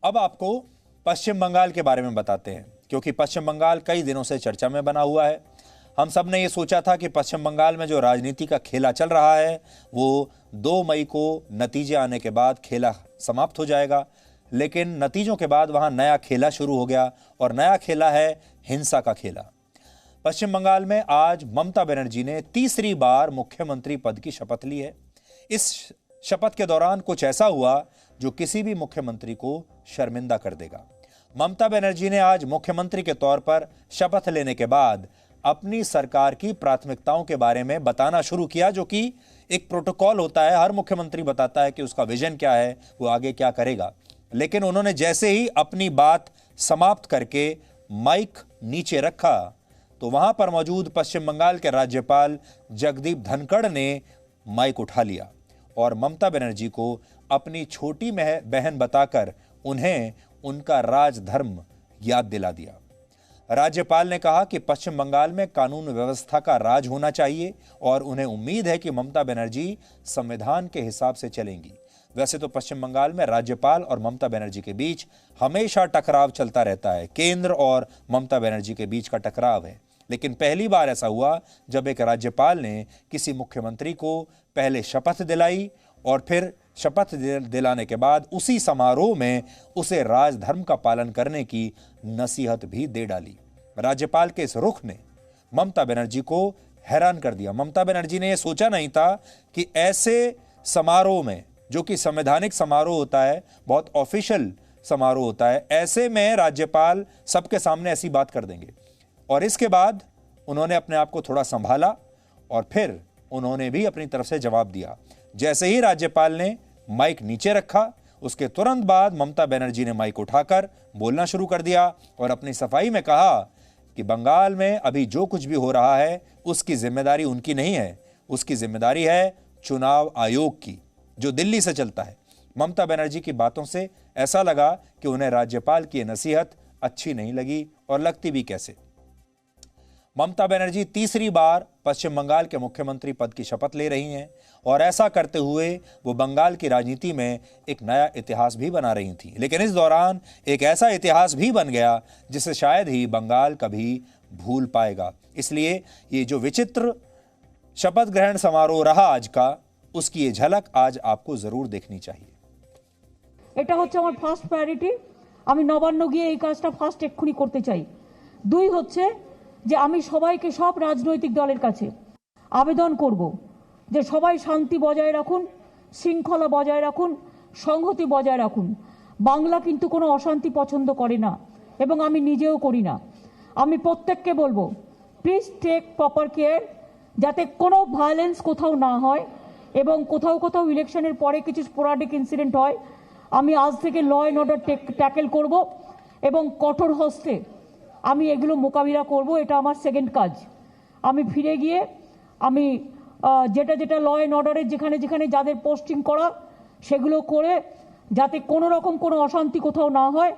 अब आपको पश्चिम बंगाल के बारे में बताते हैं, क्योंकि पश्चिम बंगाल कई दिनों से चर्चा में बना हुआ है। हम सब ने ये सोचा था कि पश्चिम बंगाल में जो राजनीति का खेला चल रहा है वो 2 मई को नतीजे आने के बाद खेला समाप्त हो जाएगा, लेकिन नतीजों के बाद वहां नया खेला शुरू हो गया और नया खेला है हिंसा का खेला। पश्चिम बंगाल में आज ममता बनर्जी ने तीसरी बार मुख्यमंत्री पद की शपथ ली है। इस शपथ के दौरान कुछ ऐसा हुआ जो किसी भी मुख्यमंत्री को शर्मिंदा कर देगा। ममता बनर्जी ने आज मुख्यमंत्री के तौर पर शपथ लेने के बाद अपनी सरकार की प्राथमिकताओं के बारे में बताना शुरू किया, जो कि एक प्रोटोकॉल होता है। हर मुख्यमंत्री बताता है कि उसका विजन क्या है, वो आगे क्या करेगा। लेकिन उन्होंने जैसे ही अपनी बात समाप्त करके माइक नीचे रखा तो वहां पर मौजूद पश्चिम बंगाल के राज्यपाल जगदीप धनखड़ ने माइक उठा लिया और ममता बनर्जी को अपनी छोटी बहन बताकर उन्हें उनका राजधर्म याद दिला दिया। राज्यपाल ने कहा कि पश्चिम बंगाल में कानून व्यवस्था का राज होना चाहिए और उन्हें उम्मीद है कि ममता बनर्जी संविधान के हिसाब से चलेंगी। वैसे तो पश्चिम बंगाल में राज्यपाल और ममता बनर्जी के बीच हमेशा टकराव चलता रहता है। केंद्र और ममता बनर्जी के बीच का टकराव है, लेकिन पहली बार ऐसा हुआ जब एक राज्यपाल ने किसी मुख्यमंत्री को पहले शपथ दिलाई और फिर शपथ दिलाने के बाद उसी समारोह में उसे राजधर्म का पालन करने की नसीहत भी दे डाली। राज्यपाल के इस रुख ने ममता बनर्जी को हैरान कर दिया। ममता बनर्जी ने यह सोचा नहीं था कि ऐसे समारोह में, जो कि संवैधानिक समारोह होता है, बहुत ऑफिशियल समारोह होता है, ऐसे में राज्यपाल सबके सामने ऐसी बात कर देंगे। और इसके बाद उन्होंने अपने आप को थोड़ा संभाला और फिर उन्होंने भी अपनी तरफ से जवाब दिया। जैसे ही राज्यपाल ने माइक नीचे रखा, उसके तुरंत बाद ममता बनर्जी ने माइक उठाकर बोलना शुरू कर दिया और अपनी सफाई में कहा कि बंगाल में अभी जो कुछ भी हो रहा है उसकी जिम्मेदारी उनकी नहीं है, उसकी जिम्मेदारी है चुनाव आयोग की, जो दिल्ली से चलता है। ममता बनर्जी की बातों से ऐसा लगा कि उन्हें राज्यपाल की नसीहत अच्छी नहीं लगी, और लगती भी कैसे। ममता बनर्जी तीसरी बार पश्चिम बंगाल के मुख्यमंत्री पद की शपथ ले रही हैं और ऐसा करते हुए वो बंगाल की राजनीति में एक नया इतिहास भी बना रही थी। लेकिन इस दौरान एक ऐसा इतिहास भी बन गया जिसे शायद ही बंगाल कभी भूल पाएगा। इसलिए ये जो विचित्र शपथ ग्रहण समारोह रहा आज का, उसकी ये झलक आज आपको जरूर देखनी चाहिए। এটা হচ্ছে আমার ফার্স্ট প্রায়োরিটি। আমি নবান্ন গিয়ে এই কাজটা ফার্স্ট এক্ষুনি করতে চাই। 2 হচ্ছে যে আমি সবাইকে, সব রাজনৈতিক দলের কাছে আবেদন করব যে সবাই শান্তি বজায় রাখুন, শৃঙ্খলা বজায় রাখুন, সংহতি বজায় রাখুন। বাংলা কিন্তু কোনো অশান্তি পছন্দ করে না এবং আমি নিজেও করি না। আমি প্রত্যেককে বলবো, প্লিজ টেক প্রপার কেয়ার যাতে কোনো ভায়োলেন্স কোথাও না হয় এবং কোথাও কোথাও ইলেকশনের পরে কিছু স্পোরাডিক ইনসিডেন্ট হয়। আমি আজ থেকে ল অ্যান্ড অর্ডার ট্যাকেল করব এবং কঠোর হস্তে আমি এগুলো মোকাবিলা করব। এটা আমার সেকেন্ড কাজ। আমি ফিরে গিয়ে আমি যেটা যেটা ল অ্যান্ড অর্ডারের যেখানে যেখানে যাদের পোস্টিং করা সেগুলো করে যাতে কোনো রকম কোনো অশান্তি কোথাও না হয়,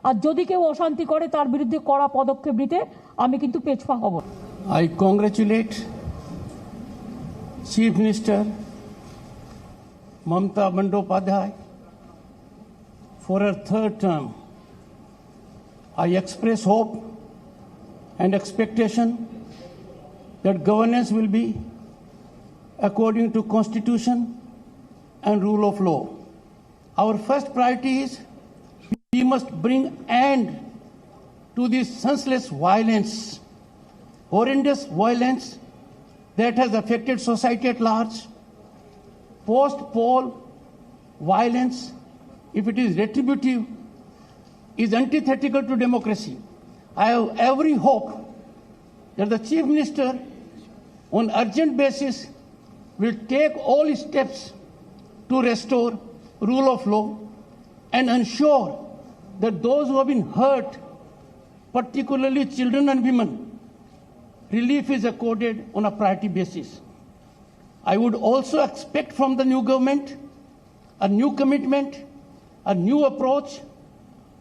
আর যদি কেউ অশান্তি করে তার বিরুদ্ধে কড়া পদক্ষেপ নিতে আমি কিন্তু পেছপা হব। I congratulate Chief Minister Mamata Bandyopadhyay for her third term. I express hope and expectation that governance will be according to Constitution and rule of law. Our first priority is we must bring end to this senseless violence, horrendous violence that has affected society at large. Post-poll violence, if it is retributive, is antithetical to democracy. I have every hope that the Chief Minister on urgent basis will take all steps to restore rule of law and ensure that those who have been hurt, particularly children and women, relief is accorded on a priority basis. I would also expect from the new government a new commitment, a new approach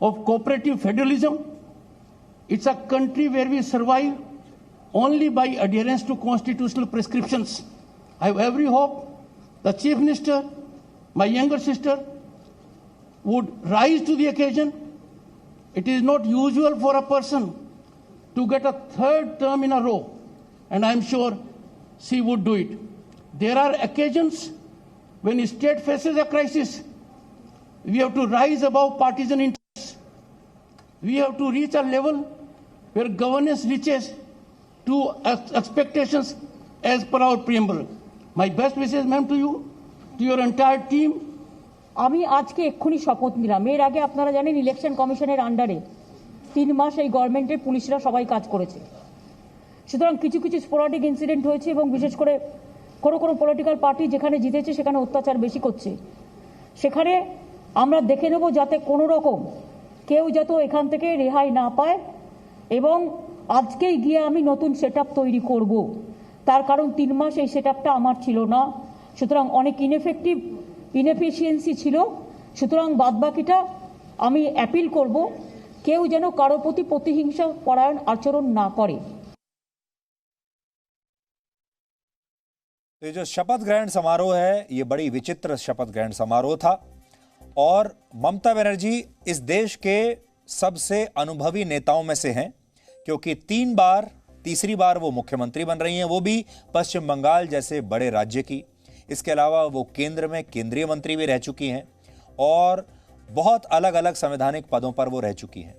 of cooperative federalism. It's a country where we survive only by adherence to constitutional prescriptions. I have every hope the Chief Minister, my younger sister, would rise to the occasion. It is not usual for a person to get a third term in a row, and I'm sure she would do it. There are occasions when the state faces a crisis. We have to rise above partisan interests. We have to reach a level where governance reaches to expectations as per our preamble. My best wishes, ma'am, to you, to your entire team. আমি আজকে এক্ষুনি শপথ নিলাম। এর আগে আপনারা জানেন election কমিশনের আন্ডারে 3 মাস এই গভর্নমেন্টের পুলিশরা সবাই কাজ করেছে। সুতরাং কিছু কিছু স্পোরাডিক ইনসিডেন্ট হয়েছে এবং বিশেষ করে কোনো পলিটিক্যাল পার্টি যেখানে জিতেছে সেখানে অত্যাচার বেশি করছে। সেখানে আমরা দেখে নেব যাতে কোনো রকম কেউ যাতে এখান থেকে রেহাই না পায়, এবং আজকেই গিয়ে আমি নতুন সেটআপ তৈরি করব। তার কারণ 3 মাস এই সেটআপটা আমার ছিল না, সুতরাং অনেক ইনএফিসিয়েন্সি ছিল। সুতরাং বাদবাকিটা আমি অ্যাপিল করব কেউ যেন কারো প্রতি প্রতিহিংসা পরায়ণ আচরণ না করে। तो ये जो शपथ ग्रहण समारोह है, ये बड़ी विचित्र शपथ ग्रहण समारोह था और ममता बनर्जी इस देश के सबसे अनुभवी नेताओं में से हैं, क्योंकि 3 बार, तीसरी बार वो मुख्यमंत्री बन रही हैं, वो भी पश्चिम बंगाल जैसे बड़े राज्य की। इसके अलावा वो केंद्र में केंद्रीय मंत्री भी रह चुकी हैं और बहुत अलग अलग संवैधानिक पदों पर वो रह चुकी हैं।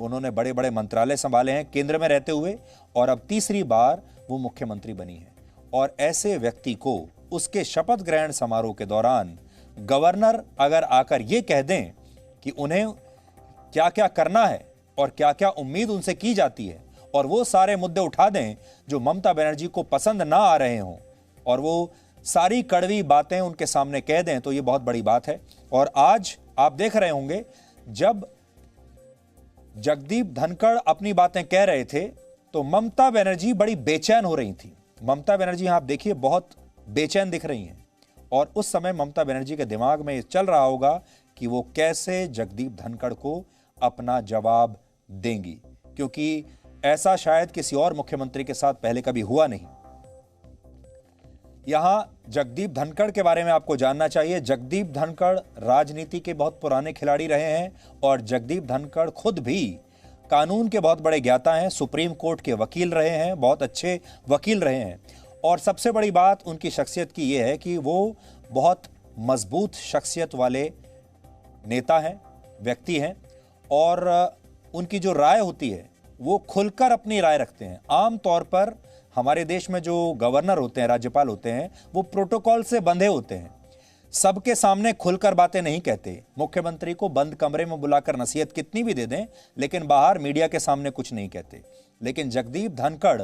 उन्होंने बड़े बड़े मंत्रालय संभाले हैं केंद्र में रहते हुए, और अब तीसरी बार वो मुख्यमंत्री बनी है। और ऐसे व्यक्ति को उसके शपथ ग्रहण समारोह के दौरान गवर्नर अगर आकर ये कह दें कि उन्हें क्या क्या करना है और क्या क्या उम्मीद उनसे की जाती है, और वो सारे मुद्दे उठा दें जो ममता बनर्जी को पसंद ना आ रहे हों, और वो सारी कड़वी बातें उनके सामने कह दें, तो ये बहुत बड़ी बात है। और आज आप देख रहे होंगे जब जगदीप धनखड़ अपनी बातें कह रहे थे तो ममता बनर्जी बड़ी बेचैन हो रही थी। ममता बनर्जी आप देखिए बहुत बेचैन दिख रही हैं, और उस समय ममता बनर्जी के दिमाग में ये चल रहा होगा कि वो कैसे जगदीप धनखड़ को अपना जवाब देंगी, क्योंकि ऐसा शायद किसी और मुख्यमंत्री के साथ पहले कभी हुआ नहीं। यहां जगदीप धनखड़ के बारे में आपको जानना चाहिए। जगदीप धनखड़ राजनीति के बहुत पुराने खिलाड़ी रहे हैं, और जगदीप धनखड़ खुद भी कानून के बहुत बड़े ज्ञाता हैं, सुप्रीम कोर्ट के वकील रहे हैं, बहुत अच्छे वकील रहे हैं। और सबसे बड़ी बात उनकी शख्सियत की ये है कि वो बहुत मजबूत शख्सियत वाले नेता हैं, व्यक्ति हैं, और उनकी जो राय होती है वो खुलकर अपनी राय रखते हैं। आम तौर पर हमारे देश में जो गवर्नर होते हैं, राज्यपाल होते हैं, वो प्रोटोकॉल से बंधे होते हैं, सबके सामने खुलकर बातें नहीं कहते। मुख्यमंत्री को बंद कमरे में बुलाकर नसीहत कितनी भी दे दें, लेकिन बाहर मीडिया के सामने कुछ नहीं कहते। लेकिन जगदीप धनखड़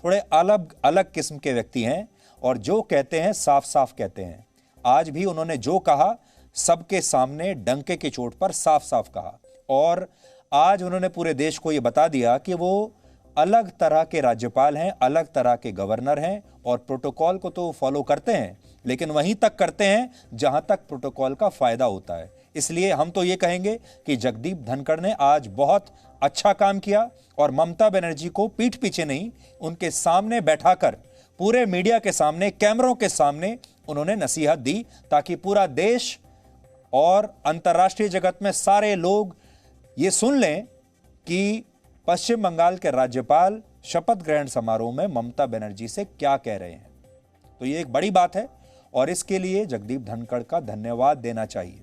थोड़े अलग किस्म के व्यक्ति हैं, और जो कहते हैं साफ साफ कहते हैं। आज भी उन्होंने जो कहा सबके सामने डंके की चोट पर साफ साफ कहा, और आज उन्होंने पूरे देश को ये बता दिया कि वो अलग तरह के राज्यपाल हैं, अलग तरह के गवर्नर हैं, और प्रोटोकॉल को तो फॉलो करते हैं, लेकिन वहीं तक करते हैं जहां तक प्रोटोकॉल का फायदा होता है। इसलिए हम तो ये कहेंगे कि जगदीप धनखड़ ने आज बहुत अच्छा काम किया, और ममता बनर्जी को पीठ पीछे नहीं, उनके सामने बैठाकर पूरे मीडिया के सामने, कैमरों के सामने उन्होंने नसीहत दी, ताकि पूरा देश और अंतर्राष्ट्रीय जगत में सारे लोग ये सुन लें कि पश्चिम बंगाल के राज्यपाल शपथ ग्रहण समारोह में ममता बनर्जी से क्या कह रहे हैं। तो ये एक बड़ी बात है, और इसके लिए जगदीप धनखड़ का धन्यवाद देना चाहिए।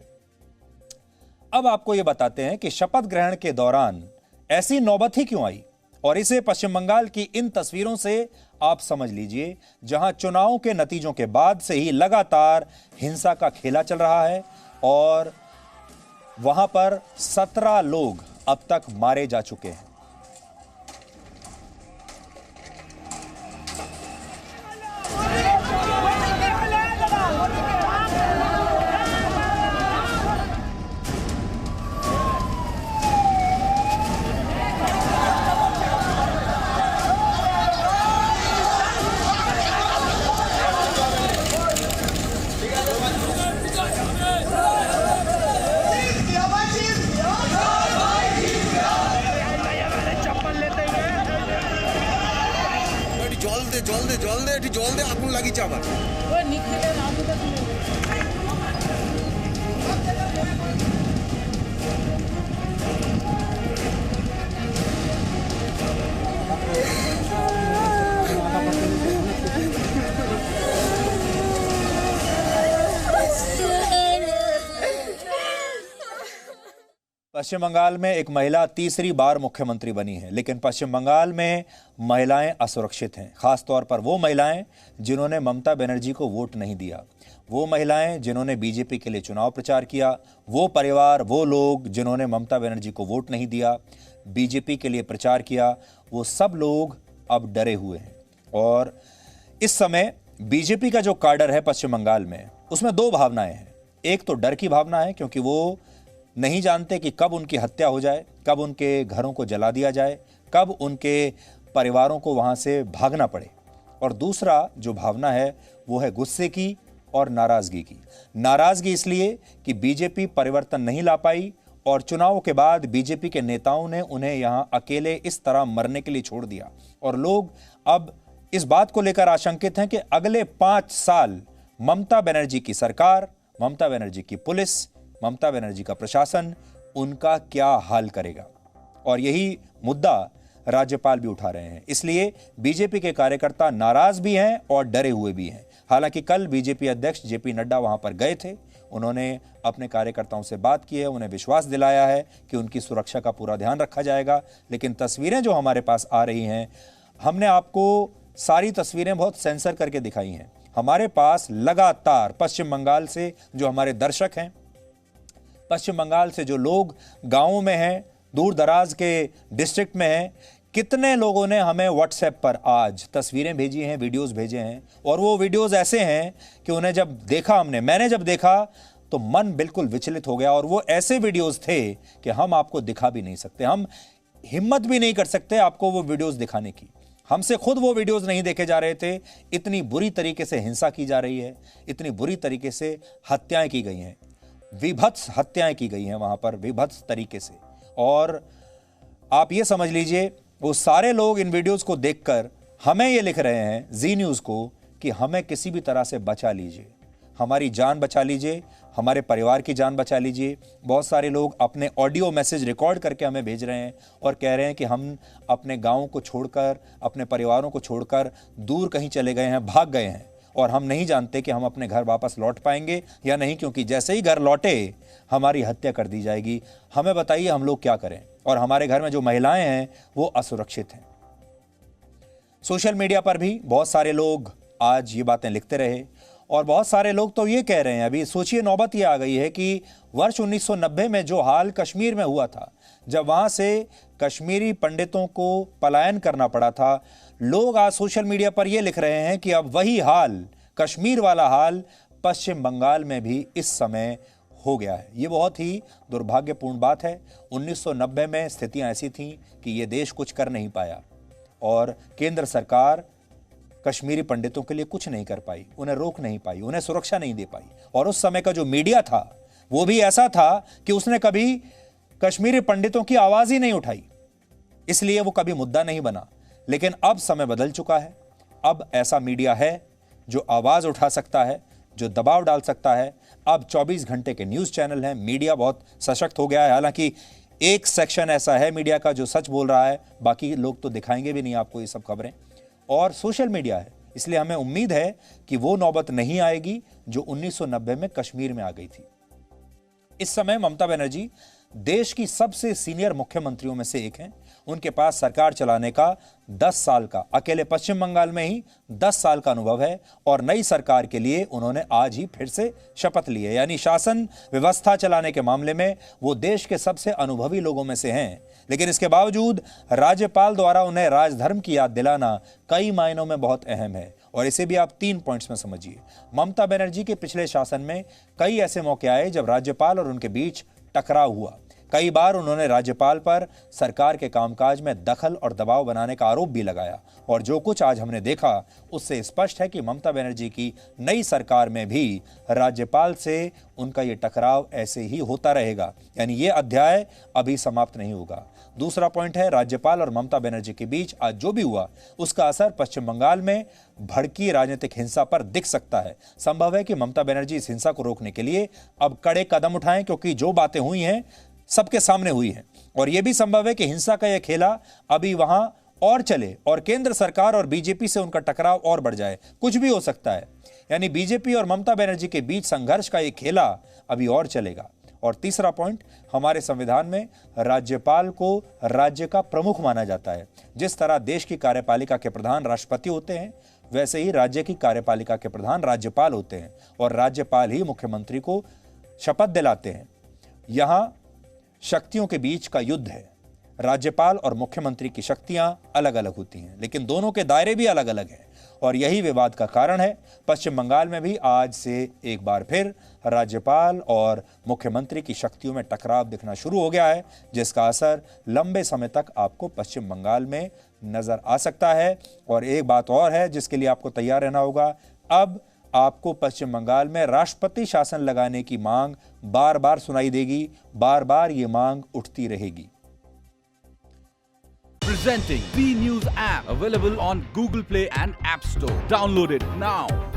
अब आपको ये बताते हैं कि शपथ ग्रहण के दौरान ऐसी नौबत ही क्यों आई, और इसे पश्चिम बंगाल की इन तस्वीरों से आप समझ लीजिए, जहां चुनाव के नतीजों के बाद से ही लगातार हिंसा का खेला चल रहा है, और वहां पर 17 लोग अब तक मारे जा चुके हैं। জল দে আগুন লাগিছে আবার। पश्चिम बंगाल में एक महिला तीसरी बार मुख्यमंत्री बनी है, लेकिन पश्चिम बंगाल में महिलाएं असुरक्षित हैं। खासतौर पर वो महिलाएं जिन्होंने ममता बनर्जी को वोट नहीं दिया, वो महिलाएं जिन्होंने बीजेपी के लिए चुनाव प्रचार किया, वो परिवार, वो लोग जिन्होंने ममता बनर्जी को वोट नहीं दिया, बीजेपी के लिए प्रचार किया, वो सब लोग अब डरे हुए हैं। और इस समय बीजेपी का जो काडर है पश्चिम बंगाल में, उसमें दो भावनाएं हैं। एक तो डर की भावना है, क्योंकि वो नहीं जानते कि कब उनकी हत्या हो जाए, कब उनके घरों को जला दिया जाए, कब उनके परिवारों को वहां से भागना पड़े। और दूसरा जो भावना है वो है गुस्से की और नाराजगी की। नाराजगी इसलिए कि बीजेपी परिवर्तन नहीं ला पाई और चुनाव के बाद बीजेपी के नेताओं ने उन्हें यहां अकेले इस तरह मरने के लिए छोड़ दिया। और लोग अब इस बात को लेकर आशंकित हैं कि अगले 5 साल ममता बनर्जी की सरकार, ममता बनर्जी की पुलिस, ममता बनर्जी का प्रशासन उनका क्या हाल करेगा। और यही मुद्दा राज्यपाल भी उठा रहे हैं। इसलिए बीजेपी के कार्यकर्ता नाराज भी हैं और डरे हुए भी हैं। हालांकि कल बीजेपी अध्यक्ष जेपी नड्डा वहां पर गए थे, उन्होंने अपने कार्यकर्ताओं से बात की है, उन्हें विश्वास दिलाया है कि उनकी सुरक्षा का पूरा ध्यान रखा जाएगा। लेकिन तस्वीरें जो हमारे पास आ रही हैं, हमने आपको सारी तस्वीरें बहुत सेंसर करके दिखाई हैं। हमारे पास लगातार पश्चिम बंगाल से जो हमारे दर्शक हैं, पश्चिम बंगाल से जो लोग गांवों में हैं, दूर दराज के डिस्ट्रिक्ट में हैं, कितने लोगों ने हमें व्हाट्सएप पर आज तस्वीरें भेजी हैं, वीडियोस भेजे हैं। और वो वीडियोस ऐसे हैं कि उन्हें जब देखा मैंने जब देखा तो मन बिल्कुल विचलित हो गया। और वो ऐसे वीडियोस थे कि हम आपको दिखा भी नहीं सकते, हम हिम्मत भी नहीं कर सकते आपको वो वीडियोस दिखाने की। हमसे खुद वो वीडियोस नहीं देखे जा रहे थे। इतनी बुरी तरीके से हिंसा की जा रही है, इतनी बुरी तरीके से हत्याएं की गई हैं, विभत्स हत्याएं की गई हैं वहां पर विभत्स तरीके से। और आप ये समझ लीजिए, वो सारे लोग इन वीडियोस को देखकर हमें ये लिख रहे हैं, जी न्यूज़ को, कि हमें किसी भी तरह से बचा लीजिए, हमारी जान बचा लीजिए, हमारे परिवार की जान बचा लीजिए। बहुत सारे लोग अपने ऑडियो मैसेज रिकॉर्ड करके हमें भेज रहे हैं और कह रहे हैं कि हम अपने गाँव को छोड़कर, अपने परिवारों को छोड़कर दूर कहीं चले गए हैं, भाग गए हैं, और हम नहीं जानते कि हम अपने घर वापस लौट पाएंगे या नहीं, क्योंकि जैसे ही घर लौटे हमारी हत्या कर दी जाएगी। हमें बताइए हम लोग क्या करें। और हमारे घर में जो महिलाएं हैं वो असुरक्षित हैं। सोशल मीडिया पर भी बहुत सारे लोग आज ये बातें लिखते रहे और बहुत सारे लोग तो ये कह रहे हैं, अभी सोचिए नौबत ये आ गई है कि वर्ष 1990 में जो हाल कश्मीर में हुआ था, जब वहां से कश्मीरी पंडितों को पलायन करना पड़ा था, लोग आज सोशल मीडिया पर यह लिख रहे हैं कि अब वही हाल, कश्मीर वाला हाल पश्चिम बंगाल में भी इस समय हो गया है। ये बहुत ही दुर्भाग्यपूर्ण बात है। 1990 में स्थितियां ऐसी थीं कि ये देश कुछ कर नहीं पाया और केंद्र सरकार कश्मीरी पंडितों के लिए कुछ नहीं कर पाई, उन्हें रोक नहीं पाई, उन्हें सुरक्षा नहीं दे पाई। और उस समय का जो मीडिया था वो भी ऐसा था कि उसने कभी कश्मीरी पंडितों की आवाज ही नहीं उठाई, इसलिए वो कभी मुद्दा नहीं बना। लेकिन अब समय बदल चुका है। अब ऐसा मीडिया है जो आवाज उठा सकता है, जो दबाव डाल सकता है। अब 24 घंटे के न्यूज चैनल हैं, मीडिया बहुत सशक्त हो गया है। हालांकि एक सेक्शन ऐसा है मीडिया का जो सच बोल रहा है, बाकी लोग तो दिखाएंगे भी नहीं आपको ये सब खबरें। और सोशल मीडिया है, इसलिए हमें उम्मीद है कि वो नौबत नहीं आएगी जो 1990 में कश्मीर में आ गई थी। इस समय ममता बनर्जी देश की सबसे सीनियर मुख्यमंत्रियों में से एक हैं। उनके पास सरकार चलाने का 10 साल का, अकेले पश्चिम बंगाल में ही 10 साल का अनुभव है और नई सरकार के लिए उन्होंने आज ही फिर से शपथ ली है। यानी शासन व्यवस्था चलाने के मामले में वो देश के सबसे अनुभवी लोगों में से हैं। लेकिन इसके बावजूद राज्यपाल द्वारा उन्हें राजधर्म की याद दिलाना कई मायनों में बहुत अहम है। और इसे भी आप 3 पॉइंट्स में समझिए। ममता बनर्जी के पिछले शासन में कई ऐसे मौके आए जब राज्यपाल और उनके बीच टकराव हुआ। कई बार उन्होंने राज्यपाल पर सरकार के कामकाज में दखल और दबाव बनाने का आरोप भी लगाया। और जो कुछ आज हमने देखा उससे स्पष्ट है कि ममता बनर्जी की नई सरकार में भी राज्यपाल से उनका ये टकराव ऐसे ही होता रहेगा। यानी ये अध्याय अभी समाप्त नहीं होगा। दूसरा पॉइंट है, राज्यपाल और ममता बनर्जी के बीच आज जो भी हुआ उसका असर पश्चिम बंगाल में भड़की राजनीतिक हिंसा पर दिख सकता है। संभव है कि ममता बनर्जी इस हिंसा को रोकने के लिए अब कड़े कदम उठाएं, क्योंकि जो बातें हुई हैं सबके सामने हुई है। और यह भी संभव है कि हिंसा का यह खेला अभी वहां और चले और केंद्र सरकार और बीजेपी से उनका टकराव और बढ़ जाए। कुछ भी हो सकता है। यानी बीजेपी और ममता बनर्जी के बीच संघर्ष का यह खेला अभी और चलेगा। और तीसरा पॉइंट, हमारे संविधान में राज्यपाल को राज्य का प्रमुख माना जाता है। जिस तरह देश की कार्यपालिका के प्रधान राष्ट्रपति होते हैं, वैसे ही राज्य की कार्यपालिका के प्रधान राज्यपाल होते हैं और राज्यपाल ही मुख्यमंत्री को शपथ दिलाते हैं। यहां शक्तियों के बीच का युद्ध है। राज्यपाल और मुख्यमंत्री की शक्तियां अलग अलग होती हैं, लेकिन दोनों के दायरे भी अलग अलग हैं और यही विवाद का कारण है। पश्चिम बंगाल में भी आज से एक बार फिर राज्यपाल और मुख्यमंत्री की शक्तियों में टकराव दिखना शुरू हो गया है, जिसका असर लंबे समय तक आपको पश्चिम बंगाल में नजर आ सकता है। और एक बात और है जिसके लिए आपको तैयार रहना होगा, अब आपको पश्चिम बंगाल में राष्ट्रपति शासन लगाने की मांग बार बार सुनाई देगी, बार बार ये मांग उठती रहेगी। Presenting B News app, available on Google Play and App Store. Download it now.